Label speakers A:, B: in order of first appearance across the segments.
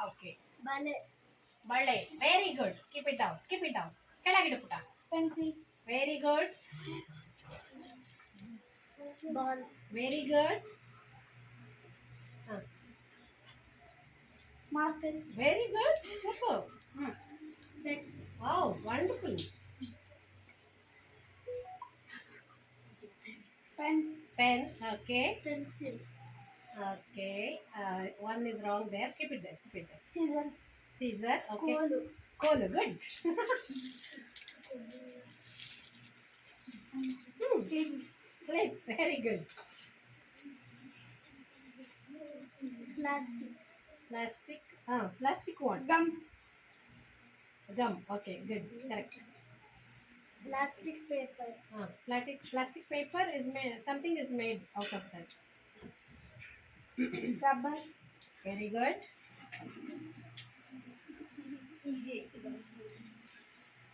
A: Okay.
B: Bale.
A: Bale. Very good. Keep it down. Keep it down. ಕೆಳಗಿಡು ಪುಟ.
B: Pencil.
A: Very good.
B: Ball.
A: Very good.
B: Marker.
A: Very good. Super.
B: Specs.
A: Wow, wonderful.
B: Pen.
A: Pen. Okay.
B: Pencil.
A: Okay. One is wrong there. Keep it there. Keep it there.
B: Scissor.
A: Scissor. Okay.
B: Kolu.
A: Kolu. Good. Clip. Very good.
B: Plastic.
A: Plastic. Plastic what?
B: Gum.
A: Gum. Okay. Good. Correct.
B: Plastic paper.
A: Plastic paper is made. Something is made out of that.
B: Rubber.
A: Very good.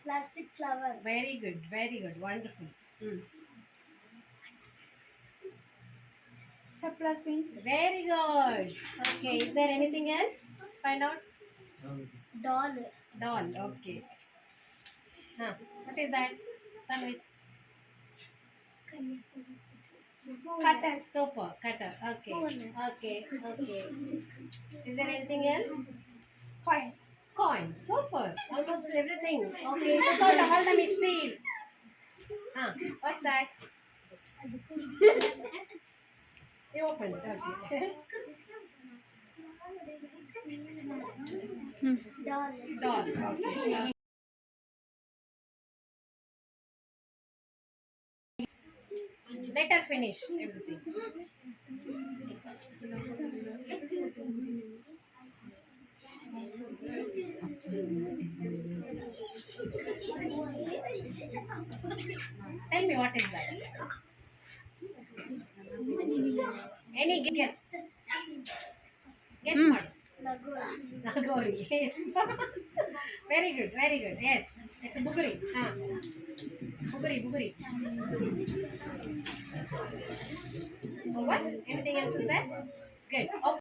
B: Plastic flower.
A: Very good. Very good. Wonderful.
B: Stapler pin.
A: Very good. Okay. Is there anything else? Find out.
B: Doll.
A: Doll. Okay. What is that? Tanvi.
B: Cutter.
A: Soap. Cutter. Okay.
B: Spoon.
A: Okay. Okay. Is there anything else?
B: Coin.
A: Coin. Super. Almost everything. Okay. Look out all the mystery. What's that? You open it. Okay.
B: Doll.
A: Doll. Okay. Let her finish everything. Tell me what is that? Any guess? Guess what? Nagori. Very good, very good. Yes, it's a buguri. Buguri. Over? Anything else is there? Good. Okay.